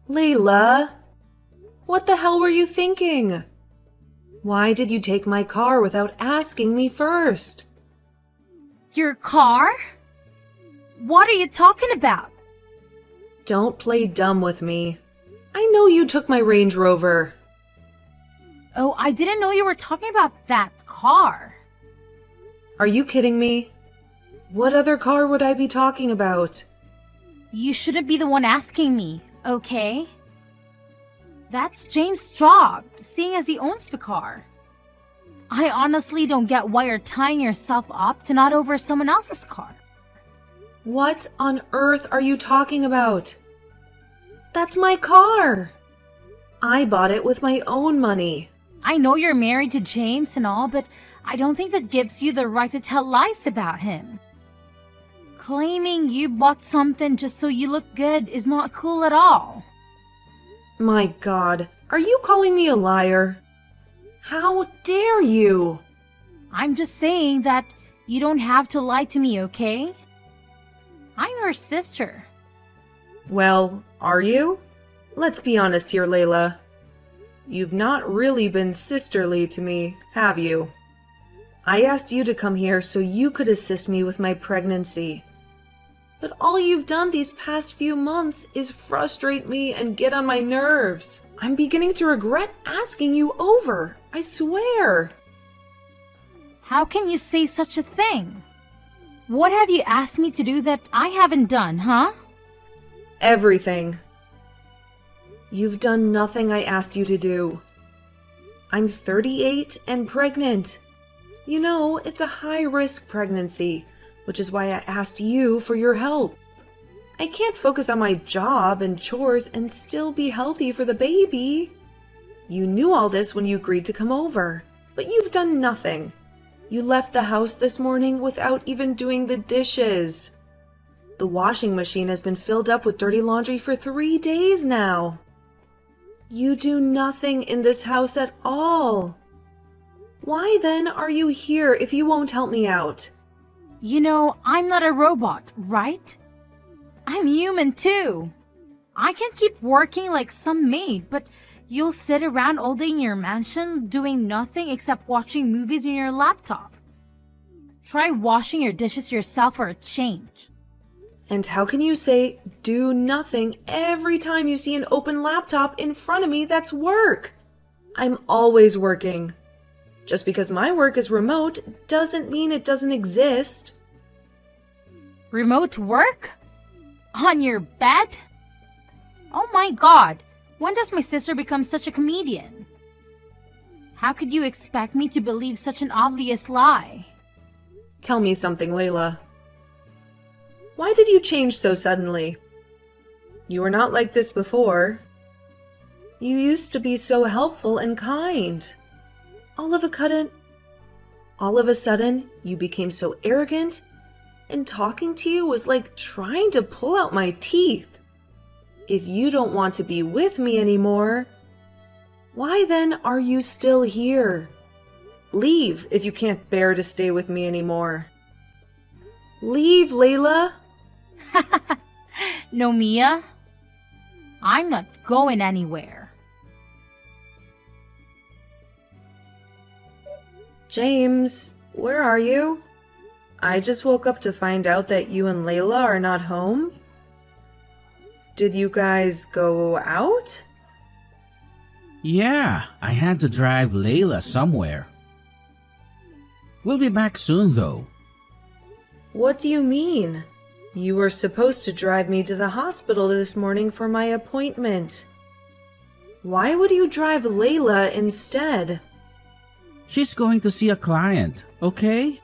Layla, what the hell were you thinking? Why did you take my car without asking me first? Your car? What are you talking about? Don't play dumb with me. I know you took my Range Rover. Oh, I didn't know you were talking about that car. Are you kidding me? What other car would I be talking about? You shouldn't be the one asking me, okay? That's James' job, seeing as he owns the car. I honestly don't get why you're tying yourself up to not over someone else's car. What on earth are you talking about? That's my car. I bought it with my own money. I know you're married to James and all, but I don't think that gives you the right to tell lies about him. Claiming you bought something just so you look good is not cool at all. My God, are you calling me a liar? How dare you? I'm just saying that you don't have to lie to me, okay? I'm your sister. Well, are you? Let's be honest here, Layla. You've not really been sisterly to me, have you? I asked you to come here so you could assist me with my pregnancy. But all you've done these past few months is frustrate me and get on my nerves. I'm beginning to regret asking you over, I swear. How can you say such a thing? What have you asked me to do that I haven't done, huh? Everything. You've done nothing I asked you to do. I'm 38 and pregnant. You know, it's a high-risk pregnancy, which is why I asked you for your help. I can't focus on my job and chores and still be healthy for the baby. You knew all this when you agreed to come over, but you've done nothing. You left the house this morning without even doing the dishes. The washing machine has been filled up with dirty laundry for 3 days now. You do nothing in this house at all. Why then are you here if you won't help me out? You know, I'm not a robot, right? I'm human too. I can't keep working like some maid, but you'll sit around all day in your mansion doing nothing except watching movies on your laptop. Try washing your dishes yourself for a change. And how can you say do nothing every time you see an open laptop in front of me that's work? I'm always working. Just because my work is remote doesn't mean it doesn't exist. Remote work? On your bed? Oh my God, when does my sister become such a comedian? How could you expect me to believe such an obvious lie? Tell me something, Layla. Why did you change so suddenly? You were not like this before. You used to be so helpful and kind. All of a sudden, you became so arrogant, and talking to you was like trying to pull out my teeth. If you don't want to be with me anymore, why then are you still here? Leave if you can't bear to stay with me anymore. Leave, Layla. No, Mia. I'm not going anywhere. James, where are you? I just woke up to find out that you and Layla are not home. Did you guys go out? Yeah, I had to drive Layla somewhere. We'll be back soon though. What do you mean? You were supposed to drive me to the hospital this morning for my appointment. Why would you drive Layla instead? She's going to see a client, okay?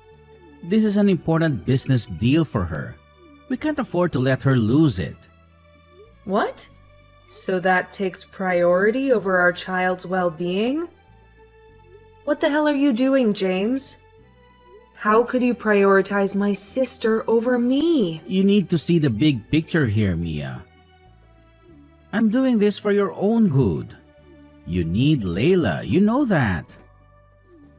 This is an important business deal for her. We can't afford to let her lose it. What? So that takes priority over our child's well-being? What the hell are you doing, James? How could you prioritize my sister over me? You need to see the big picture here, Mia. I'm doing this for your own good. You need Layla, you know that.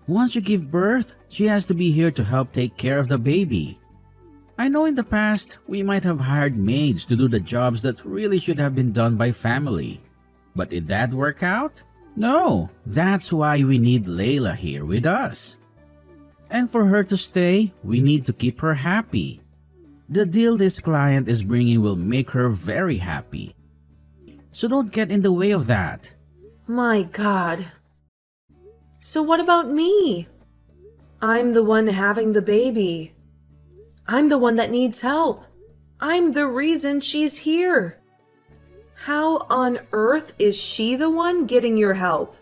Once you give birth, she has to be here to help take care of the baby. I know in the past we might have hired maids to do the jobs that really should have been done by family. But did that work out? No, that's why we need Layla here with us. And for her to stay, we need to keep her happy. The deal this client is bringing will make her very happy. So don't get in the way of that. My God. So what about me? I'm the one having the baby. I'm the one that needs help. I'm the reason she's here. How on earth is she the one getting your help?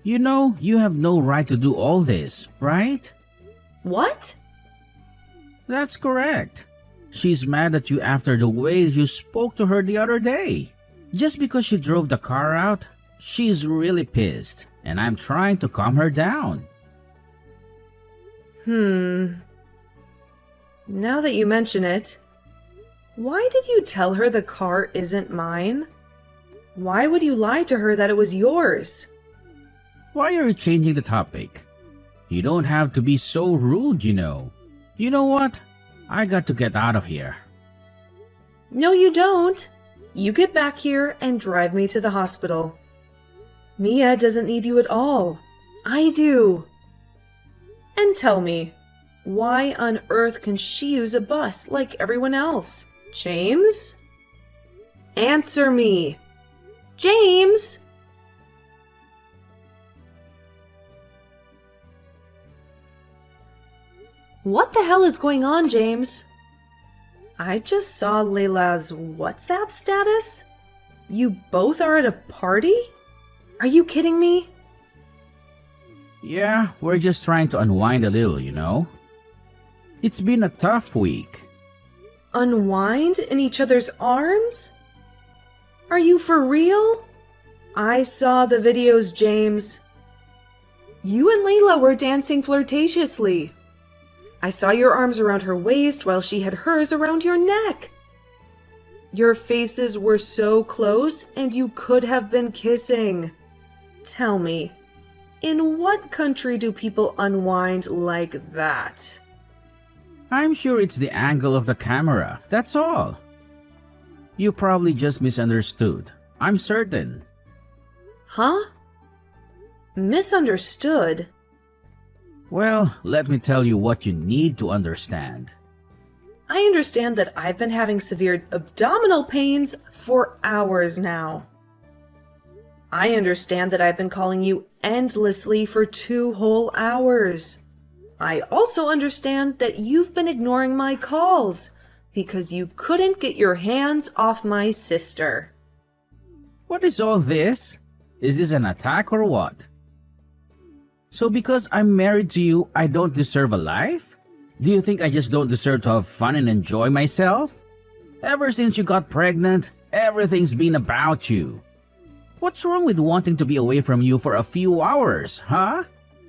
You know, you have no right to do all this, right? What? That's correct. She's mad at you after the way you spoke to her the other day. Just because she drove the car out, she's really pissed, and I'm trying to calm her down. Now that you mention it, why did you tell her the car isn't mine? Why would you lie to her that it was yours? Why are you changing the topic? You don't have to be so rude, you know. You know what? I got to get out of here. No, you don't. You get back here and drive me to the hospital. Mia doesn't need you at all. I do. And tell me, why on earth can she use a bus like everyone else? James? Answer me. James! What the hell is going on, James? I just saw Layla's WhatsApp status. You both are at a party? Are you kidding me? Yeah, we're just trying to unwind a little, you know. It's been a tough week. Unwind in each other's arms? Are you for real? I saw the videos, James. You and Layla were dancing flirtatiously. I saw your arms around her waist while she had hers around your neck. Your faces were so close and you could have been kissing. Tell me, in what country do people unwind like that? I'm sure it's the angle of the camera, that's all. You probably just misunderstood. I'm certain. Huh? Misunderstood? Well, let me tell you what you need to understand. I understand that I've been having severe abdominal pains for hours now. I understand that I've been calling you endlessly for 2 whole hours. I also understand that you've been ignoring my calls because you couldn't get your hands off my sister. What is all this? Is this an attack or what? So because I'm married to you, I don't deserve a life? Do you think I just don't deserve to have fun and enjoy myself? Ever since you got pregnant, everything's been about you. What's wrong with wanting to be away from you for a few hours, huh?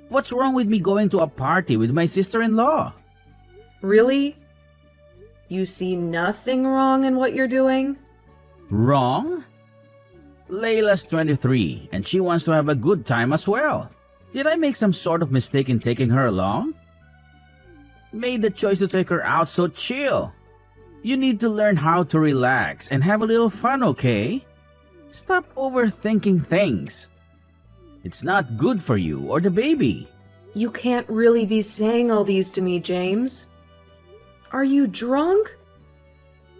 What's wrong with me going to a party with my sister-in-law? Really? You see nothing wrong in what you're doing? Wrong? Layla's 23 and she wants to have a good time as well. Did I make some sort of mistake in taking her along? Made the choice to take her out, so chill. You need to learn how to relax and have a little fun, okay? Stop overthinking things. It's not good for you or the baby. You can't really be saying all these to me, James. Are you drunk?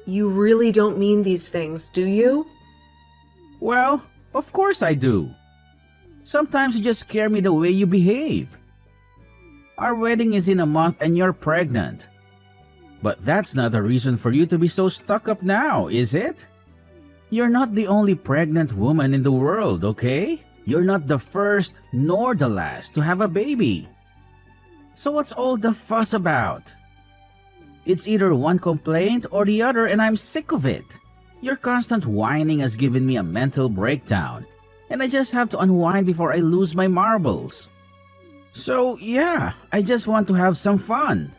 You really don't mean these things, do you? Well, of course I do. Sometimes you just scare me the way you behave. Our wedding is in a month and you're pregnant. But that's not a reason for you to be so stuck up now, is it? You're not the only pregnant woman in the world, okay? You're not the first nor the last to have a baby. So what's all the fuss about? It's either one complaint or the other and I'm sick of it. Your constant whining has given me a mental breakdown. And I just have to unwind before I lose my marbles. So yeah, I just want to have some fun.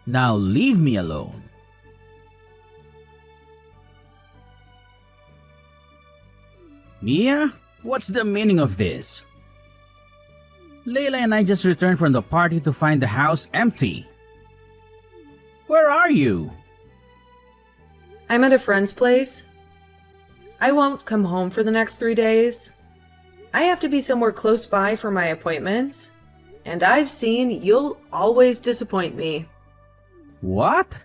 Now leave me alone. Mia, what's the meaning of this? Layla and I just returned from the party to find the house empty. Where are you? I'm at a friend's place. I won't come home for the next 3 days. I have to be somewhere close by for my appointments, and I've seen you'll always disappoint me. What?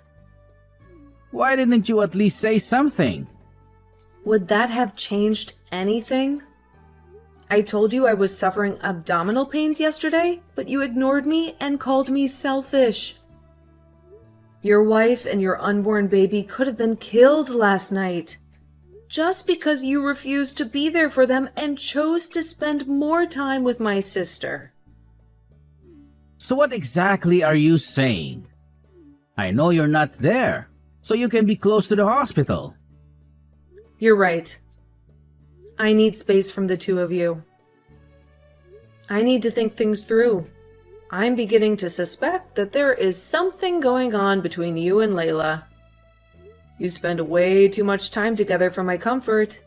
Why didn't you at least say something? Would that have changed anything? I told you I was suffering abdominal pains yesterday, but you ignored me and called me selfish. Your wife and your unborn baby could have been killed last night, just because you refused to be there for them and chose to spend more time with my sister. So what exactly are you saying? I know you're not there, so you can be close to the hospital. You're right. I need space from the two of you. I need to think things through. I'm beginning to suspect that there is something going on between you and Layla. You spend way too much time together for my comfort,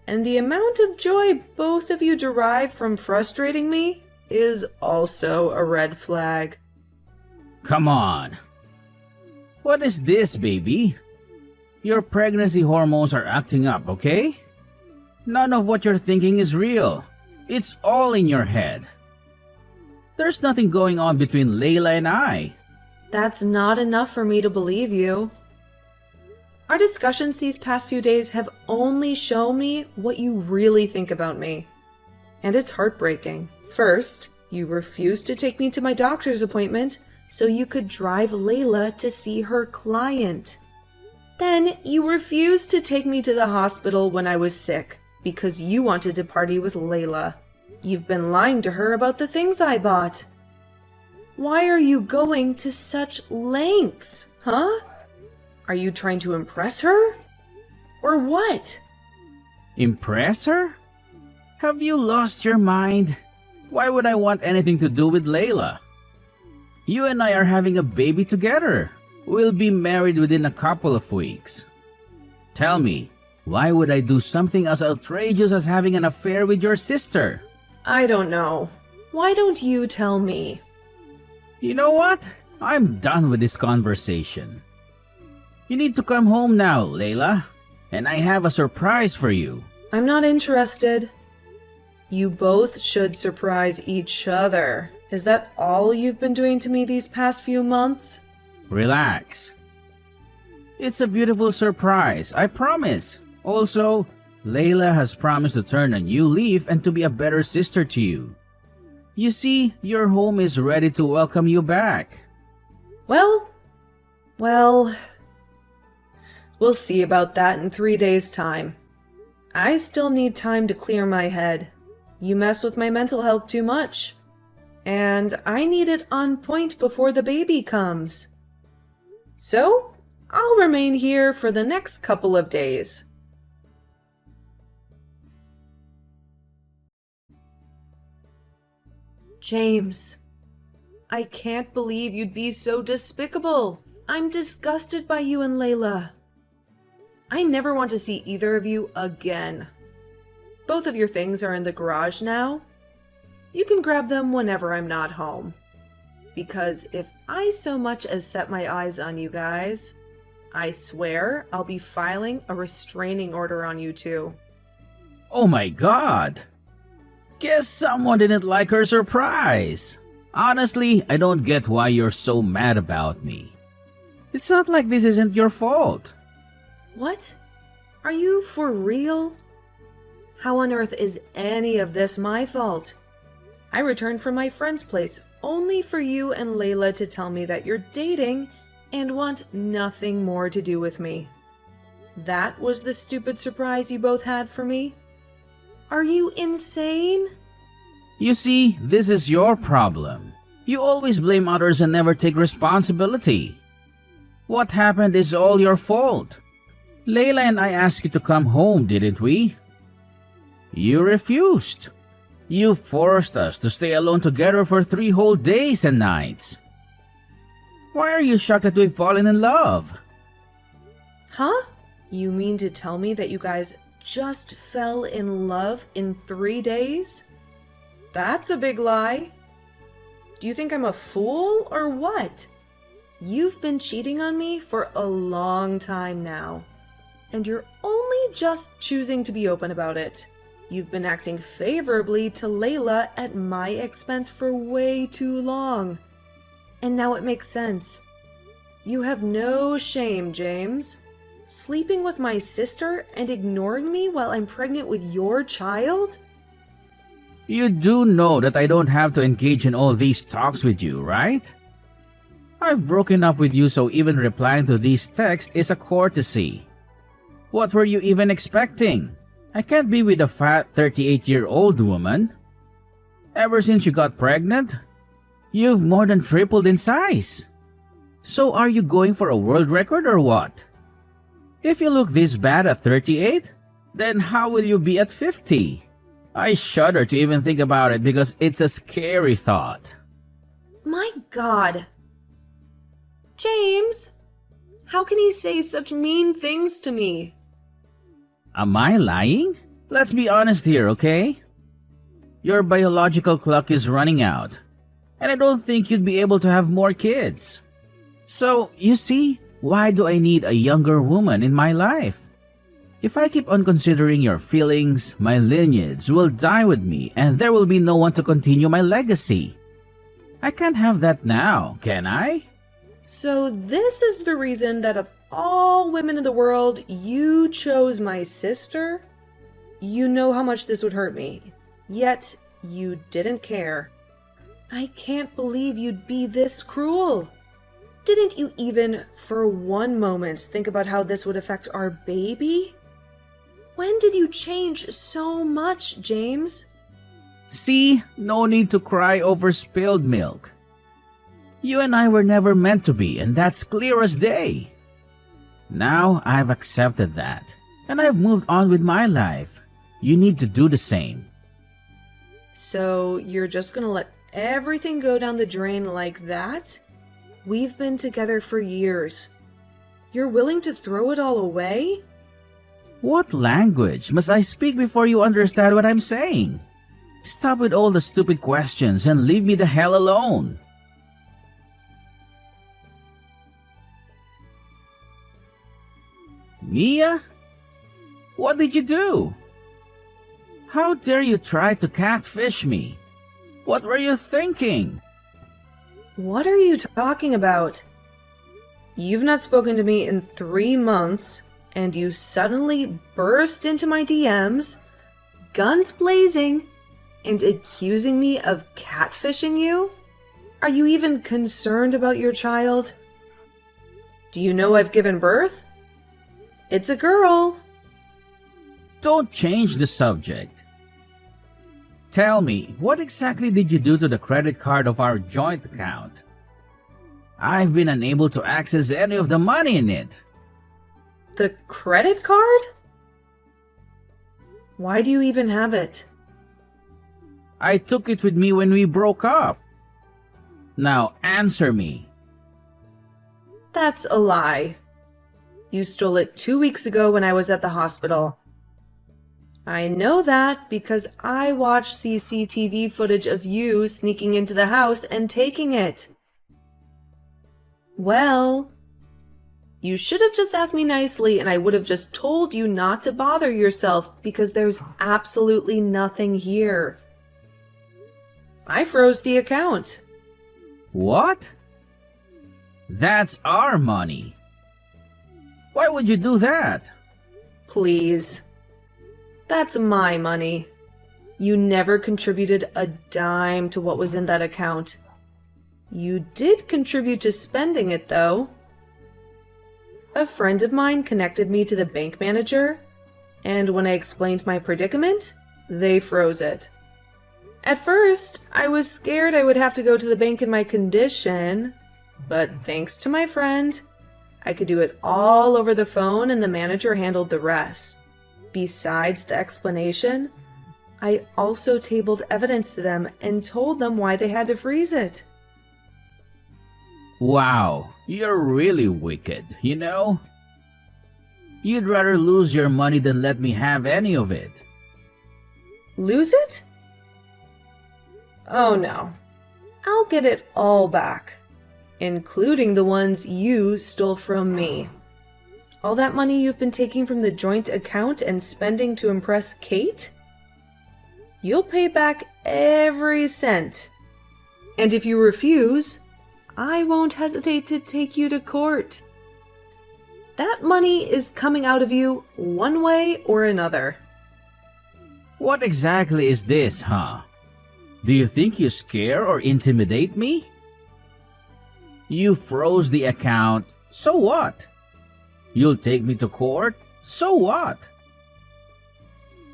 and the amount of joy both of you derive from frustrating me is also a red flag. Come on. What is this, baby? Your pregnancy hormones are acting up, okay? None of what you're thinking is real. It's all in your head. There's nothing going on between Layla and I. That's not enough for me to believe you. Our discussions these past few days have only shown me what you really think about me. And it's heartbreaking. First, you refused to take me to my doctor's appointment so you could drive Layla to see her client. Then you refused to take me to the hospital when I was sick because you wanted to party with Layla. You've been lying to her about the things I bought. Why are you going to such lengths, huh? Are you trying to impress her? Or what? Impress her? Have you lost your mind? Why would I want anything to do with Layla? You and I are having a baby together. We'll be married within a couple of weeks. Tell me, why would I do something as outrageous as having an affair with your sister? I don't know. Why don't you tell me? You know what? I'm done with this conversation. You need to come home now, Layla. And I have a surprise for you. I'm not interested. You both should surprise each other. Is that all you've been doing to me these past few months? Relax. It's a beautiful surprise, I promise. Also, Layla has promised to turn a new leaf and to be a better sister to you. You see, your home is ready to welcome you back. Well, we'll see about that in 3 days' time. I still need time to clear my head. You mess with my mental health too much. And I need it on point before the baby comes. So, I'll remain here for the next couple of days. James, I can't believe you'd be so despicable. I'm disgusted by you and Layla. I never want to see either of you again. Both of your things are in the garage now. You can grab them whenever I'm not home. Because if I so much as set my eyes on you guys, I swear I'll be filing a restraining order on you two. Oh my god! Guess someone didn't like her surprise. Honestly, I don't get why you're so mad about me. It's not like this isn't your fault. What? Are you for real? How on earth is any of this my fault? I returned from my friend's place only for you and Layla to tell me that you're dating and want nothing more to do with me. That was the stupid surprise you both had for me? Are you insane? You see, this is your problem. You always blame others and never take responsibility. What happened is all your fault. Layla and I asked you to come home, didn't we? You refused. You forced us to stay alone together for 3 whole days and nights. Why are you shocked that we've fallen in love? Huh? You mean to tell me that you guys just fell in love in 3 days? That's a big lie. Do you think I'm a fool or what? You've been cheating on me for a long time now, and you're only just choosing to be open about it. You've been acting favorably to Layla at my expense for way too long, and now it makes sense. You have no shame, James. Sleeping with my sister and ignoring me while I'm pregnant with your child? You do know that I don't have to engage in all these talks with you, right? I've broken up with you, so even replying to these texts is a courtesy. What were you even expecting? I can't be with a fat 38-year-old woman. Ever since you got pregnant, you've more than tripled in size. So are you going for a world record or what? If you look this bad at 38, then how will you be at 50? I shudder to even think about it because it's a scary thought. My God. James, how can you say such mean things to me? Am I lying? Let's be honest here, okay? Your biological clock is running out, and I don't think you'd be able to have more kids. So, you see, why do I need a younger woman in my life? If I keep on considering your feelings, my lineage will die with me and there will be no one to continue my legacy. I can't have that now, can I? So this is the reason that of all women in the world, you chose my sister? You know how much this would hurt me, yet you didn't care. I can't believe you'd be this cruel. Didn't you even, for one moment, think about how this would affect our baby? When did you change so much, James? See, no need to cry over spilled milk. You and I were never meant to be, and that's clear as day. Now I've accepted that, and I've moved on with my life. You need to do the same. So you're just gonna let everything go down the drain like that? We've been together for years. You're willing to throw it all away? What language must I speak before you understand what I'm saying? Stop with all the stupid questions and leave me the hell alone. Mia? What did you do? How dare you try to catfish me? What were you thinking? What are you talking about? You've not spoken to me in 3 months, and you suddenly burst into my DMs, guns blazing, and accusing me of catfishing you? Are you even concerned about your child? Do you know I've given birth? It's a girl. Don't change the subject. Tell me, what exactly did you do to the credit card of our joint account? I've been unable to access any of the money in it. The credit card? Why do you even have it? I took it with me when we broke up. Now answer me. That's a lie. You stole it 2 weeks ago when I was at the hospital. I know that because I watched CCTV footage of you sneaking into the house and taking it. Well, you should have just asked me nicely and I would have just told you not to bother yourself because there's absolutely nothing here. I froze the account. What? That's our money. Why would you do that? Please. That's my money. You never contributed a dime to what was in that account. You did contribute to spending it, though. A friend of mine connected me to the bank manager, and when I explained my predicament, they froze it. At first, I was scared I would have to go to the bank in my condition, but thanks to my friend, I could do it all over the phone and the manager handled the rest. Besides the explanation, I also tabled evidence to them and told them why they had to freeze it. Wow, you're really wicked, you know? You'd rather lose your money than let me have any of it. Lose it? Oh no. I'll get it all back. including the ones you stole from me. All that money you've been taking from the joint account and spending to impress Kate? You'll pay back every cent. And if you refuse, I won't hesitate to take you to court. That money is coming out of you one way or another. What exactly is this, huh? Do you think you scare or intimidate me? You froze the account, so what? You'll take me to court, so what?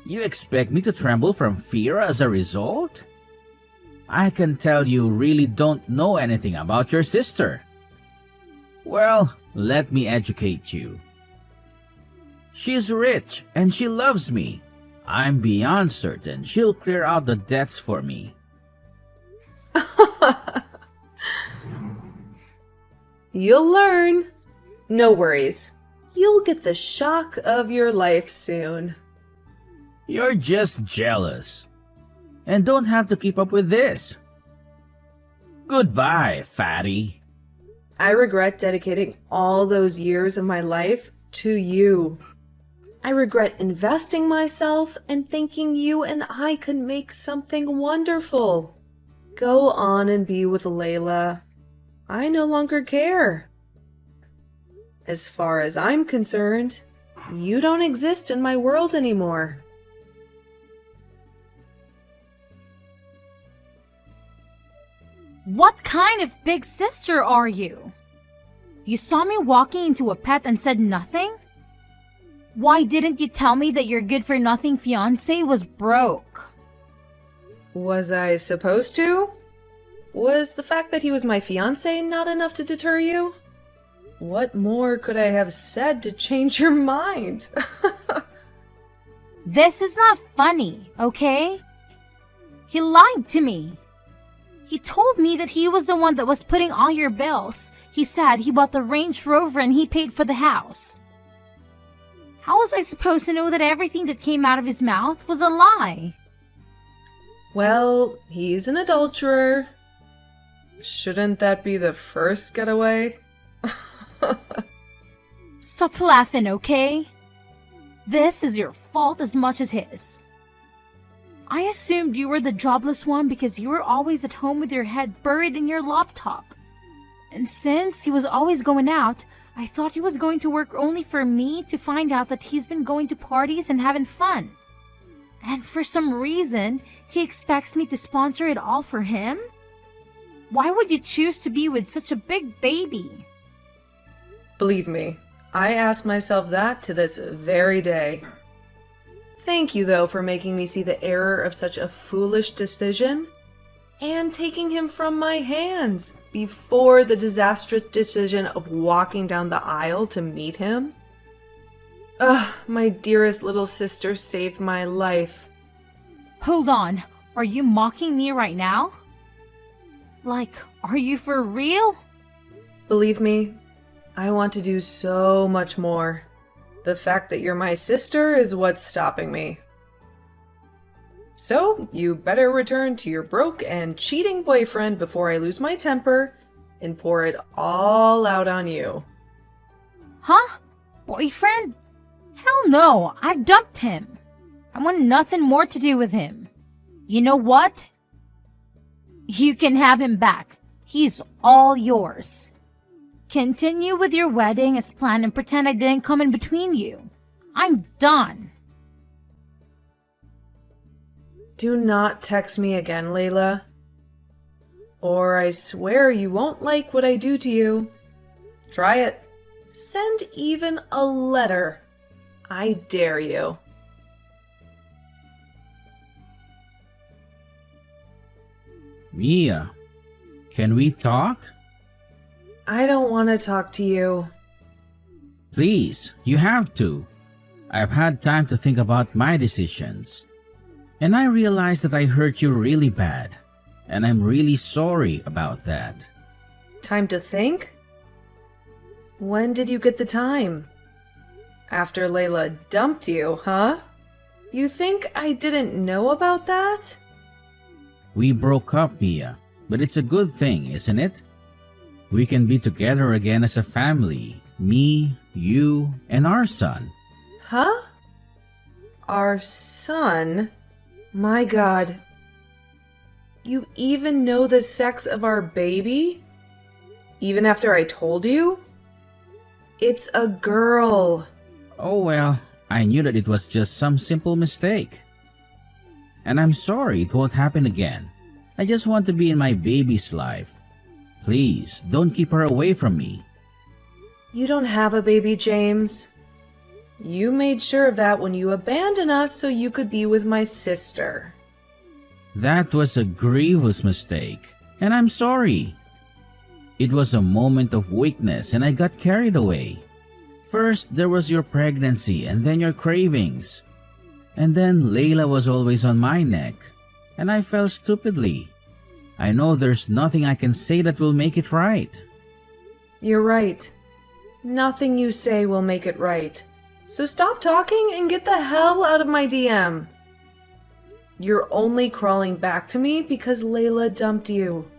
You expect me to tremble from fear as a result? I can tell you really don't know anything about your sister. Well, let me educate you. She's rich and she loves me. I'm beyond certain she'll clear out the debts for me. You'll learn. No worries. You'll get the shock of your life soon. You're just jealous. And don't have to keep up with this. Goodbye, fatty. I regret dedicating all those years of my life to you. I regret investing myself and thinking you and I could make something wonderful. Go on and be with Layla. I no longer care. As far as I'm concerned, you don't exist in my world anymore. What kind of big sister are you? You saw me walking into a pet and said nothing? Why didn't you tell me that your good-for-nothing fiancé was broke? Was I supposed to? Was the fact that he was my fiancé not enough to deter you? What more could I have said to change your mind? This is not funny, okay? He lied to me. He told me that he was the one that was putting all your bills. He said he bought the Range Rover and he paid for the house. How was I supposed to know that everything that came out of his mouth was a lie? Well, he's an adulterer. Shouldn't that be the first getaway? Stop laughing, okay? This is your fault as much as his. I assumed you were the jobless one because you were always at home with your head buried in your laptop. And since he was always going out, I thought he was going to work only for me to find out that he's been going to parties and having fun. And for some reason, he expects me to sponsor it all for him? Why would you choose to be with such a big baby? Believe me, I ask myself that to this very day. Thank you, though, for making me see the error of such a foolish decision and taking him from my hands before the disastrous decision of walking down the aisle to meet him. Ugh, my dearest little sister saved my life. Hold on, are you mocking me right now? Like, are you for real? Believe me, I want to do so much more. The fact that you're my sister is what's stopping me. So, you better return to your broke and cheating boyfriend before I lose my temper and pour it all out on you. Huh? Boyfriend? Hell no, I've dumped him. I want nothing more to do with him. You know what? You can have him back. He's all yours. Continue with your wedding as planned and pretend I didn't come in between you. I'm done. Do not text me again, Layla. Or I swear you won't like what I do to you. Try it. Send even a letter. I dare you. Mia, can we talk? I don't want to talk to you. Please, you have to. I've had time to think about my decisions. And I realize that I hurt you really bad. And I'm really sorry about that. Time to think? When did you get the time? After Layla dumped you, huh? You think I didn't know about that? We broke up, Mia, but it's a good thing, isn't it? We can be together again as a family. Me, you, and our son. Huh? Our son? My God. You even know the sex of our baby? Even after I told you? It's a girl. Oh well, I knew that it was just some simple mistake. And I'm sorry it won't happen again. I just want to be in my baby's life. Please, don't keep her away from me. You don't have a baby, James. You made sure of that when you abandoned us so you could be with my sister. That was a grievous mistake, and I'm sorry. It was a moment of weakness and I got carried away. First, there was your pregnancy and then your cravings. And then Layla was always on my neck, and I fell stupidly. I know there's nothing I can say that will make it right. You're right. Nothing you say will make it right. So stop talking and get the hell out of my DM. You're only crawling back to me because Layla dumped you.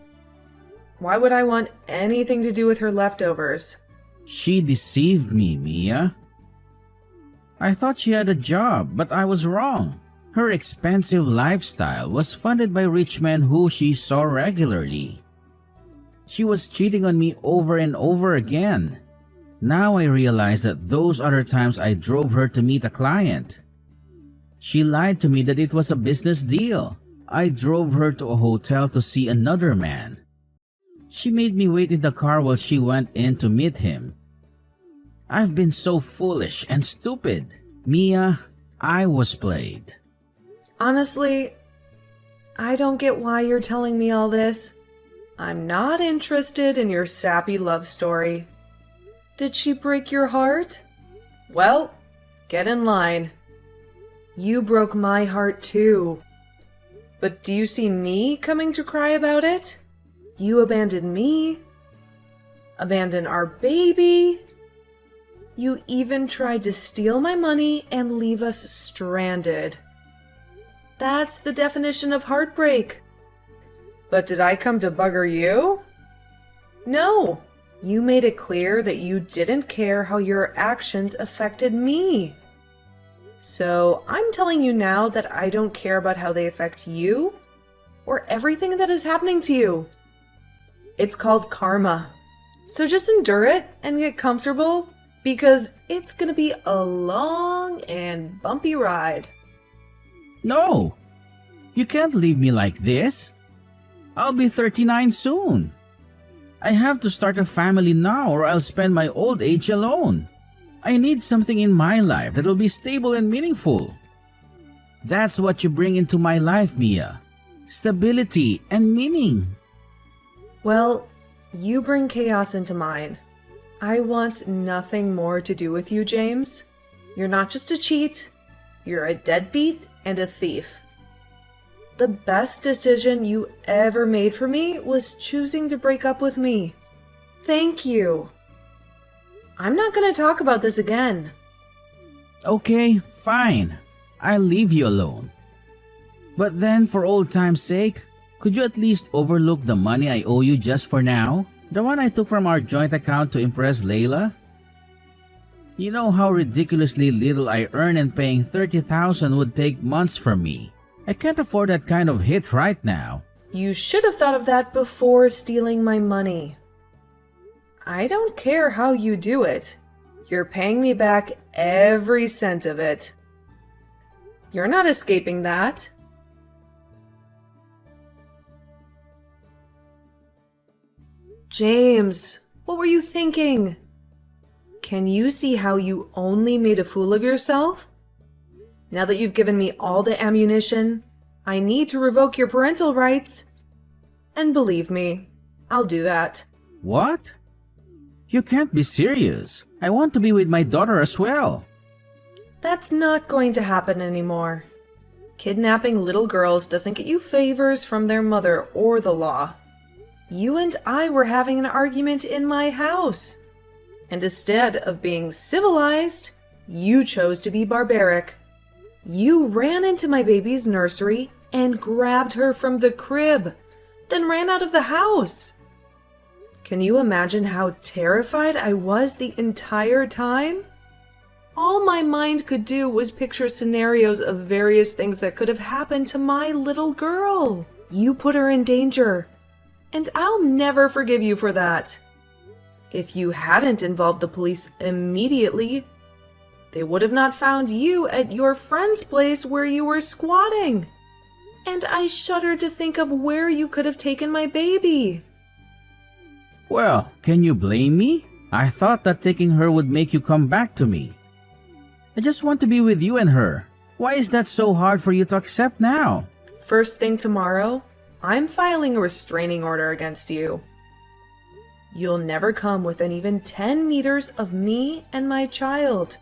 Why would I want anything to do with her leftovers? She deceived me, Mia. I thought she had a job, but I was wrong. Her expensive lifestyle was funded by rich men who she saw regularly. She was cheating on me over and over again. Now I realize that those other times I drove her to meet a client. She lied to me that it was a business deal. I drove her to a hotel to see another man. She made me wait in the car while she went in to meet him. I've been so foolish and stupid. Mia, I was played. Honestly, I don't get why you're telling me all this. I'm not interested in your sappy love story. Did she break your heart? Well, get in line. You broke my heart too. But do you see me coming to cry about it? You abandoned me. Abandoned our baby. You even tried to steal my money and leave us stranded. That's the definition of heartbreak. But did I come to bugger you? No. You made it clear that you didn't care how your actions affected me. So I'm telling you now that I don't care about how they affect you or everything that is happening to you. It's called karma. So just endure it and get comfortable because it's gonna be a long and bumpy ride. No! You can't leave me like this. I'll be 39 soon. I have to start a family now or I'll spend my old age alone. I need something in my life that will be stable and meaningful. That's what you bring into my life, Mia. Stability and meaning. Well, you bring chaos into mine. I want nothing more to do with you, James. You're not just a cheat. You're a deadbeat and a thief. The best decision you ever made for me was choosing to break up with me. Thank you. I'm not going to talk about this again. Okay, fine. I'll leave you alone. But then, for old time's sake, could you at least overlook the money I owe you just for now? The one I took from our joint account to impress Layla? You know how ridiculously little I earn and paying $30,000 would take months from me. I can't afford that kind of hit right now. You should have thought of that before stealing my money. I don't care how you do it. You're paying me back every cent of it. You're not escaping that. James, what were you thinking? Can you see how you only made a fool of yourself? Now that you've given me all the ammunition, I need to revoke your parental rights. And believe me, I'll do that. What? You can't be serious. I want to be with my daughter as well. That's not going to happen anymore. Kidnapping little girls doesn't get you favors from their mother or the law. You and I were having an argument in my house. And instead of being civilized, you chose to be barbaric. You ran into my baby's nursery and grabbed her from the crib, then ran out of the house. Can you imagine how terrified I was the entire time? All my mind could do was picture scenarios of various things that could have happened to my little girl. You put her in danger, and I'll never forgive you for that. If you hadn't involved the police immediately, they would have not found you at your friend's place where you were squatting. And I shudder to think of where you could have taken my baby. Well, can you blame me? I thought that taking her would make you come back to me. I just want to be with you and her. Why is that so hard for you to accept now? First thing tomorrow, I'm filing a restraining order against you. You'll never come within even 10 meters of me and my child.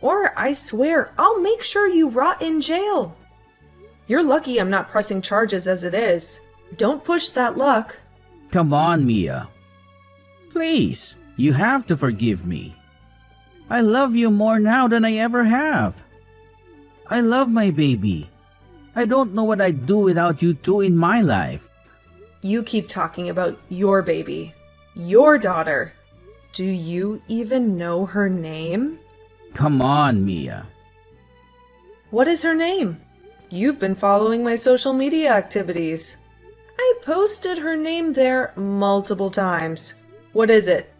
Or I swear, I'll make sure you rot in jail. You're lucky I'm not pressing charges as it is. Don't push that luck. Come on, Mia. Please, you have to forgive me. I love you more now than I ever have. I love my baby. I don't know what I'd do without you two in my life. You keep talking about your baby, your daughter. Do you even know her name? Come on, Mia. What is her name? You've been following my social media activities. I posted her name there multiple times. What is it?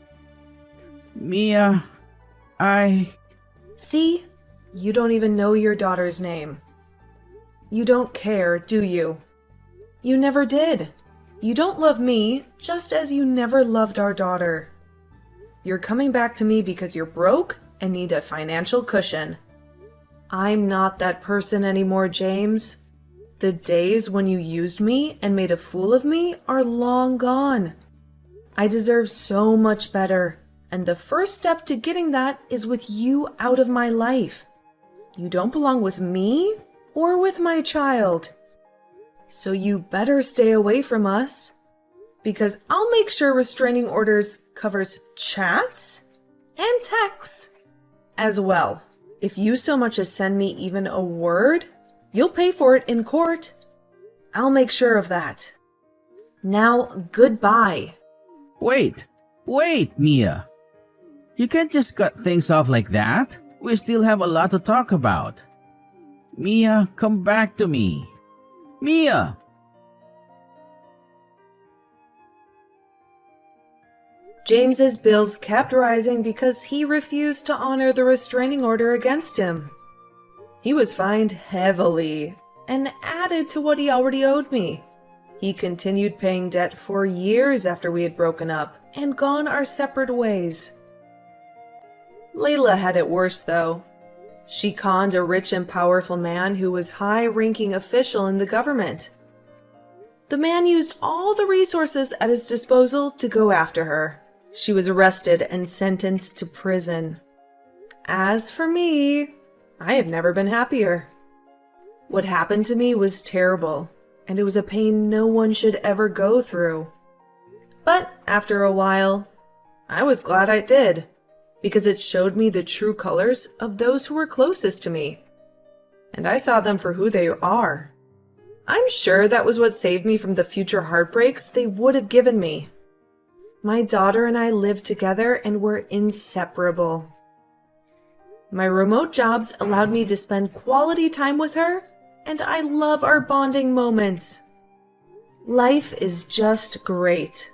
Mia, See? You don't even know your daughter's name. You don't care, do you? You never did. You don't love me, just as you never loved our daughter. You're coming back to me because you're broke and need a financial cushion. I'm not that person anymore, James. The days when you used me and made a fool of me are long gone. I deserve so much better, and the first step to getting that is with you out of my life. You don't belong with me or with my child. So you better stay away from us, because I'll make sure restraining orders covers chats and texts as well. If you so much as send me even a word, you'll pay for it in court. I'll make sure of that. Now, goodbye. Wait, Mia. You can't just cut things off like that. We still have a lot to talk about. Mia, come back to me. Mia! James's bills kept rising because he refused to honor the restraining order against him. He was fined heavily and added to what he already owed me. He continued paying debt for years after we had broken up and gone our separate ways. Layla had it worse, though. She conned a rich and powerful man who was high-ranking official in the government. The man used all the resources at his disposal to go after her. She was arrested and sentenced to prison. As for me, I have never been happier. What happened to me was terrible, and it was a pain no one should ever go through. But after a while, I was glad I did, because it showed me the true colors of those who were closest to me, and I saw them for who they are. I'm sure that was what saved me from the future heartbreaks they would have given me. My daughter and I lived together and were inseparable. My remote jobs allowed me to spend quality time with her, and I love our bonding moments. Life is just great.